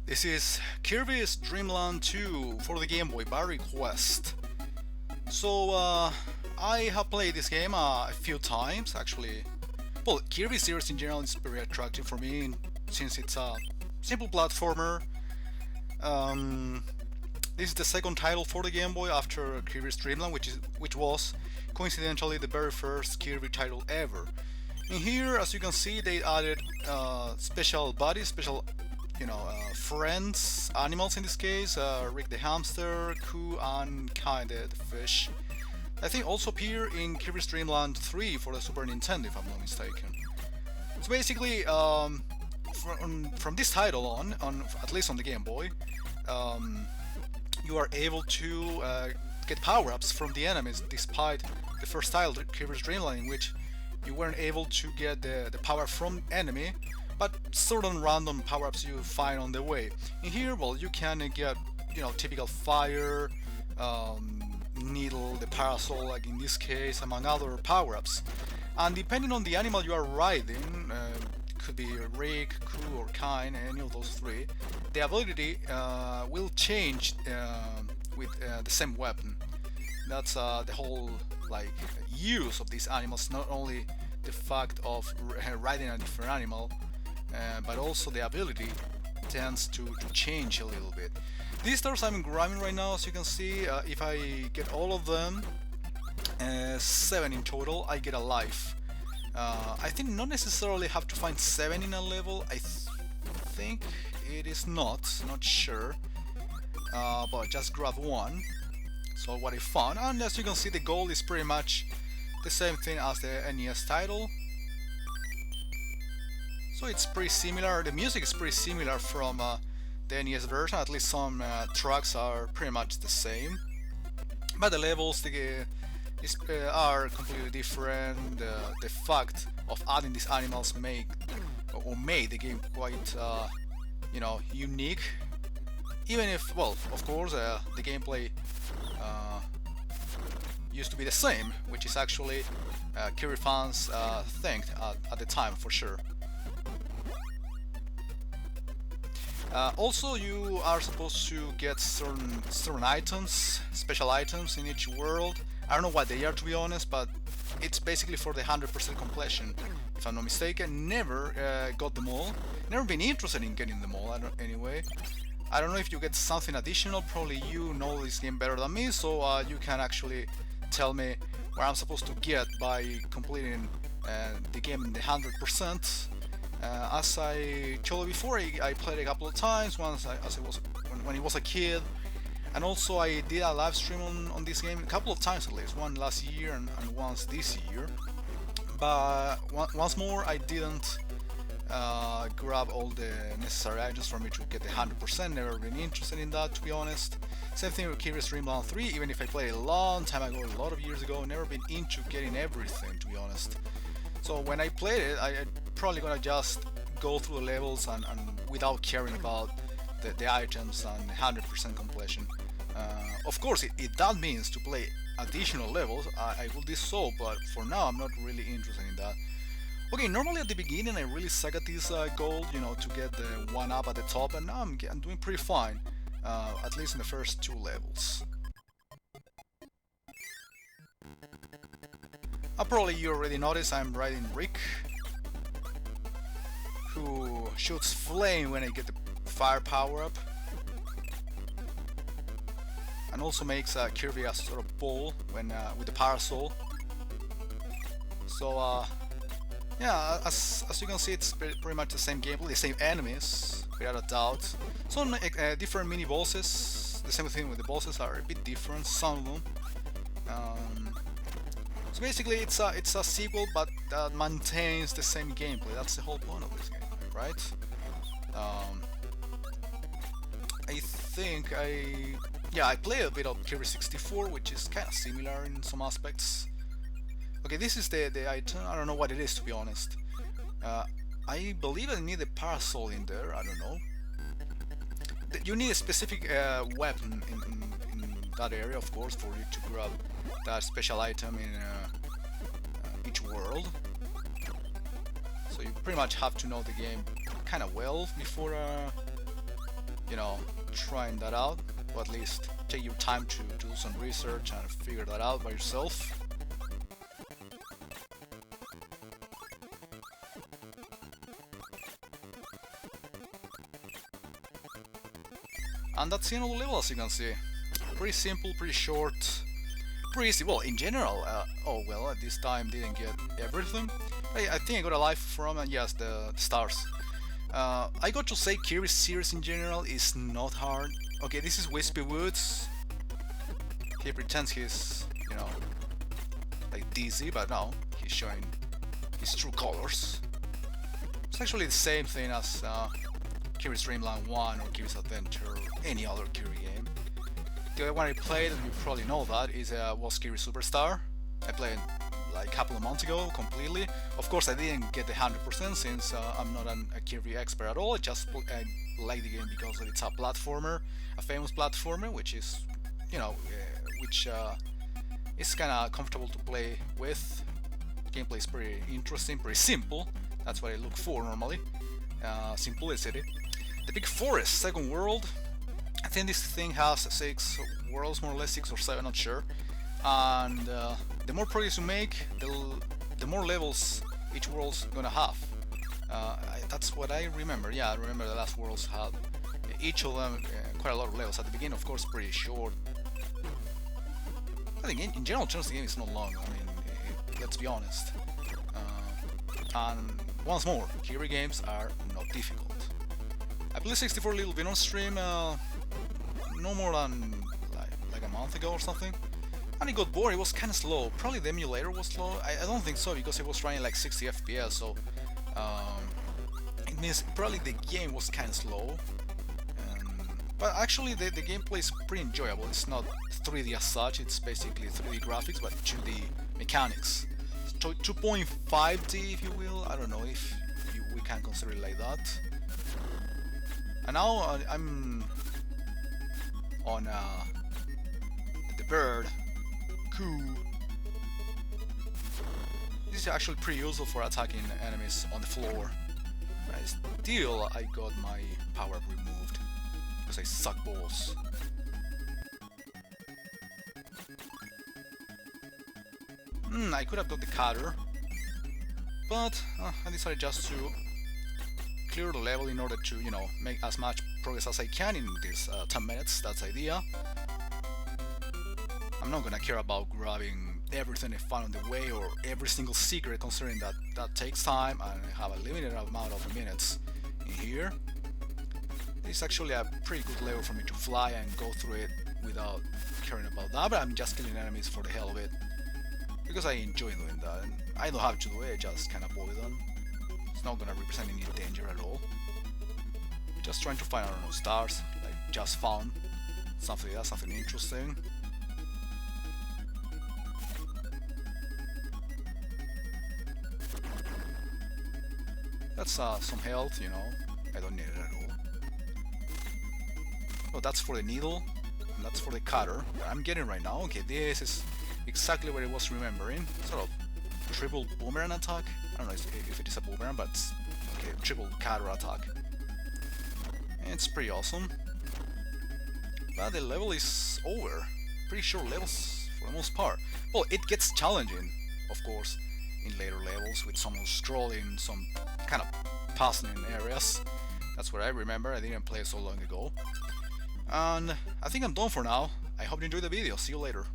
This is Kirby's Dream Land 2 for the Game Boy by request. So, I have played this game a few times actually. Well, Kirby series in general is very attractive for me since it's a simple platformer. Um, this is the second title for the Game Boy after Kirby's Dream Land, which was coincidentally the very first Kirby title ever. In here, as you can see, they added special buddies, special friends, animals in this case, Rick the hamster, Coo, and Kinda the fish. I think also appear in Kirby's Dream Land 3 for the Super Nintendo, if I'm not mistaken. So basically, from this title on, at least on the Game Boy, you are able to get power-ups from the enemies, despite the first title, Kirby's Dream Land, in which you weren't able to get the power from enemy, but certain random power-ups you find on the way. In here, well, you can get, typical fire, needle, the parasol, like in this case, among other power-ups. And depending on the animal you are riding, could be Rick, Coo, or Kine, any of those three, the ability will change with the same weapon. That's the whole use of these animals, not only the fact of riding a different animal, but also the ability tends to change a little bit. These stars I'm grabbing right now, as you can see, if I get all of them, 7 in total, I get a life. I think not necessarily have to find 7 in a level, I think it is not sure, but just grab one. So what I found, and as you can see, the goal is pretty much the same thing as the NES title. So it's pretty similar, the music is pretty similar from the NES version, at least some tracks are pretty much the same. But the levels are completely different. The fact of adding these animals made the game quite unique. Even if, well, of course, the gameplay used to be the same, which is actually Kirby fans thanked at the time for sure. Also, you are supposed to get certain items, special items in each world. I don't know what they are, to be honest, but it's basically for the 100% completion, if I'm not mistaken. Never got them all. Never been interested in getting them all. Anyway, I don't know if you get something additional. Probably you know this game better than me, so you can actually tell me where I'm supposed to get by completing the game in the 100%. As I told you before, I played a couple of times, once when I was a kid, and also I did a live stream on this game a couple of times at least, one last year and once this year. But once more, I didn't grab all the necessary items for me to get the 100%, never been interested in that, to be honest. Same thing with Kirby's Dream Land 3, even if I played a long time ago, a lot of years ago, never been into getting everything, to be honest. So when I played it, I probably gonna just go through the levels and without caring about the items and 100% completion. Of course, if that means to play additional levels, I will do so, but for now I'm not really interested in that. Okay, normally at the beginning I really suck at this goal, to get the 1-up at the top, and now I'm doing pretty fine, at least in the first 2 levels. Probably you already noticed I'm riding Rick, who shoots flame when I get the fire power up, and also makes Kirby a sort of ball when with the parasol. So yeah, as you can see, it's pretty much the same gameplay, the same enemies, without a doubt. Some different mini bosses. The same thing with the bosses are a bit different, some of them. So basically, it's a sequel, but that maintains the same gameplay. That's the whole point of this game, right? I think I play a bit of Kirby 64, which is kind of similar in some aspects. Okay, this is the item. I don't know what it is, to be honest. I believe I need a parasol in there. I don't know. You need a specific weapon in that area, of course, for you to grab that special item in each world. So you pretty much have to know the game kind of well before you know, trying that out, or at least take your time to do some research and figure that out by yourself. And that's the end of the level, as you can see. Pretty simple, pretty short, pretty easy. Well, in general, oh well, at this time didn't get everything. I think I got a life from, and yes, the stars. I got to say Kirby series in general is not hard. Okay, this is Wispy Woods. He pretends he's, you know, like dizzy, but no, he's showing his true colors. It's actually the same thing as Kirby's Dream Land 1 or Kirby's Adventure or any other Kirby game. The other one I played, and you probably know that, was Kirby Superstar. I played like a couple of months ago completely. Of course I didn't get the 100% since I'm not a Kirby expert at all. I just like the game because it's a platformer, a famous platformer, which is, you know, is kind of comfortable to play with. Gameplay is pretty interesting, pretty simple. That's what I look for normally. Simplicity. The Big Forest, second world. I think this thing has 6 worlds, more or less 6 or 7, not sure. And the more progress you make, the more levels each world's gonna have. That's what I remember. Yeah, I remember the last worlds had each of them quite a lot of levels. At the beginning, of course, pretty short. I think in general terms the game is not long. I mean, let's be honest. And once more, Kirby games are not difficult. I played 64 Little Bit on stream no more than like a month ago or something. And it got bored, it was kinda slow. Probably the emulator was slow. I don't think so, because it was running like 60 FPS, so it means probably the game was kinda slow. But actually the gameplay is pretty enjoyable. It's not 3D as such, it's basically 3D graphics but 2D mechanics. 2.5D if you will, I don't know if we can consider it like that. And now I'm on the bird. This is actually pretty useful for attacking enemies on the floor. But still, I got my power up removed because I suck balls. I could have got the cutter, but I decided just to clear the level in order to, you know, make as much progress as I can in these 10 minutes. That's the idea. I'm not gonna care about grabbing everything I found on the way or every single secret, considering that that takes time and I have a limited amount of minutes in here. It's actually a pretty good level for me to fly and go through it without caring about that, but I'm just killing enemies for the hell of it. Because I enjoy doing that, and I don't have to do it, I just can avoid them. It's not gonna represent any danger at all. Just trying to find, I don't know, stars, like just found something else, something interesting. That's some health, you know, I don't need it at all. Oh, that's for the needle, and that's for the cutter that I'm getting right now. Okay, this is exactly what I was remembering. Sort of triple boomerang attack. I don't know if it is a boomerang, but it's, okay, triple cutter attack. And it's pretty awesome. But the level is over. Pretty short levels for the most part. Well, it gets challenging, of course, in later levels with some scrolling, some kind of puzzling areas. That's what I remember. I didn't play so long ago. And I think I'm done for now. I hope you enjoyed the video. See you later.